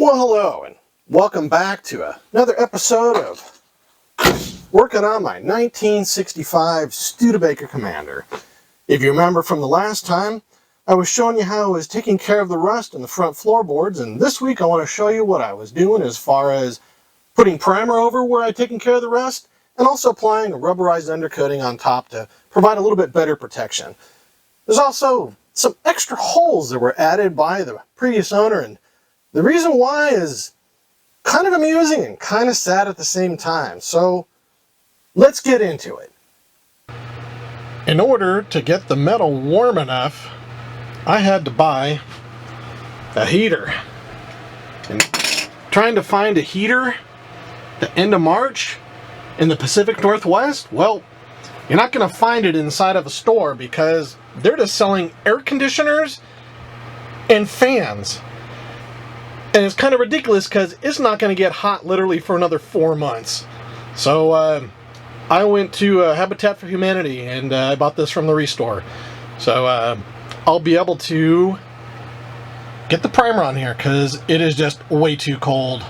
Well, hello, and welcome back to another episode of working on my 1965 Studebaker Commander. If you remember from the last time, I was showing you how I was taking care of the rust in the front floorboards, and this week I want to show you what I was doing as far as putting primer over where I'd taken care of the rust, and also applying a rubberized undercoating on top to provide a little bit better protection. There's also some extra holes that were added by the previous owner, and the reason why is kind of amusing and kind of sad at the same time. So let's get into it. In order to get the metal warm enough, I had to buy a heater. And trying to find a heater the end of March in the Pacific Northwest, well, you're not going to find it inside of a store because they're just selling air conditioners and fans. And it's kind of ridiculous because it's not going to get hot literally for another 4 months. So I went to Habitat for Humanity and I bought this from the Restore. So I'll be able to get the primer on here because it is just way too cold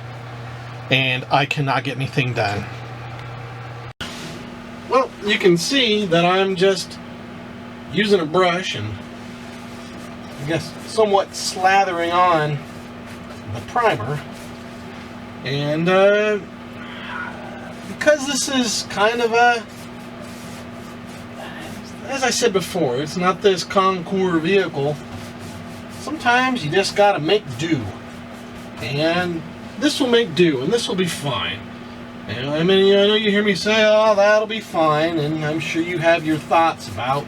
and I cannot get anything done. Well, you can see that I'm just using a brush and I guess somewhat slathering on the primer, and because this is kind of as I said before, it's not this concours vehicle. Sometimes you just gotta make do, and this will make do, and this will be fine. And I mean, I know you hear me say, "Oh, that'll be fine," and I'm sure you have your thoughts about,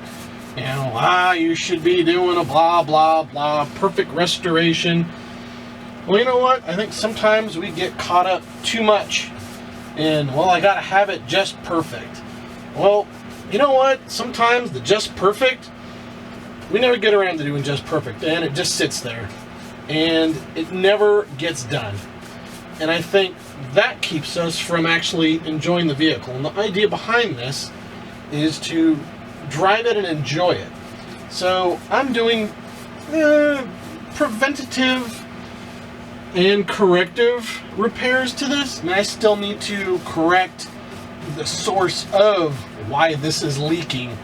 you should be doing a blah blah blah perfect restoration. Well, you know what? I think sometimes we get caught up too much in, well, I gotta have it just perfect. Well, you know what? Sometimes the just perfect, we never get around to doing just perfect, and it just sits there, and it never gets done. And I think that keeps us from actually enjoying the vehicle. And the idea behind this is to drive it and enjoy it. So I'm doing preventative and corrective repairs to this, and I still need to correct the source of why this is leaking.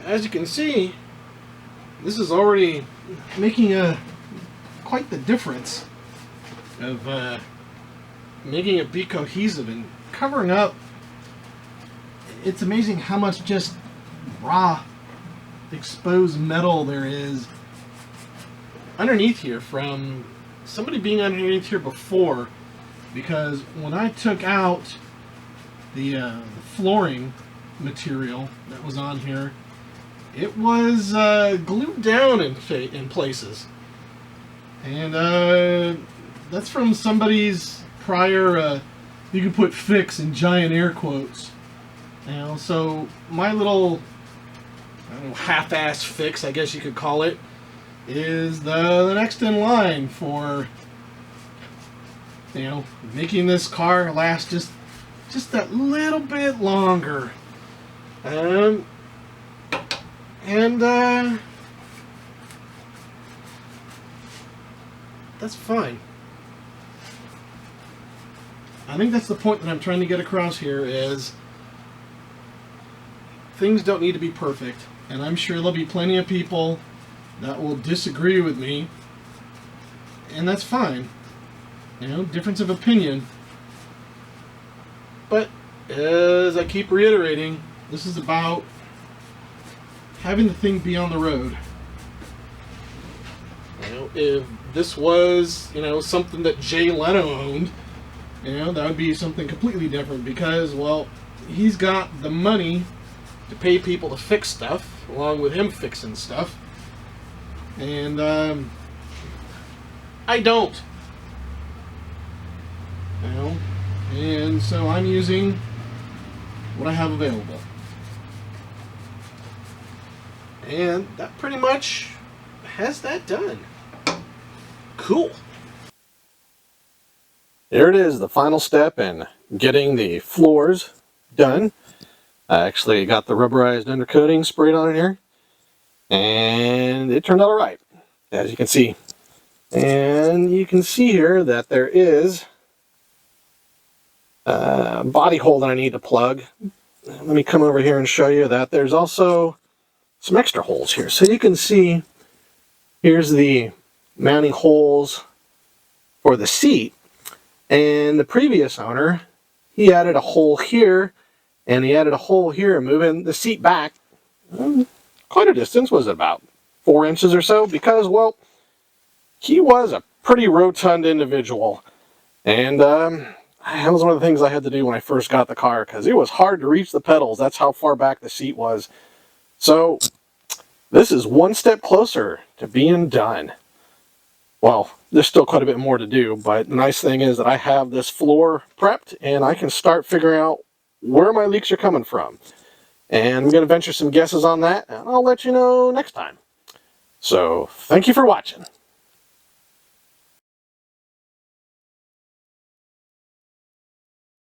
As you can see, this is already making quite the difference of making it be cohesive and covering up. It's amazing how much just raw exposed metal there is underneath here from somebody being underneath here before, because when I took out the flooring material that was on here, it was glued down in places, and that's from somebody's prior you could put fix in giant air quotes, so my little, I don't know, half-ass fix, I guess you could call it, is the next in line for making this car last just that little bit longer, and that's fine. I think that's the point that I'm trying to get across here, is things don't need to be perfect, and I'm sure there'll be plenty of people that will disagree with me, and that's fine. Difference of opinion. But as I keep reiterating, this is about having the thing be on the road. If this was, something that Jay Leno owned, that would be something completely different, because, well, he's got the money to pay people to fix stuff, along with him fixing stuff. And I don't. And so I'm using what I have available. And that pretty much has that done. Cool. There it is, the final step in getting the floors done. I actually got the rubberized undercoating sprayed on it here, and it turned out alright. As you can see, And you can see here that there is a body hole that I need to plug. Let me come over here and show you that there's also some extra holes here. So you can see here's the mounting holes for the seat. And the previous owner, he added a hole here, and he added a hole here, moving the seat back quite a distance. Was it about 4 inches or so? Because, well, he was a pretty rotund individual. And that was one of the things I had to do when I first got the car, because it was hard to reach the pedals. That's how far back the seat was. So this is one step closer to being done. Well, there's still quite a bit more to do, but the nice thing is that I have this floor prepped, and I can start figuring out where my leaks are coming from. And I'm going to venture some guesses on that, and I'll let you know next time. So, thank you for watching.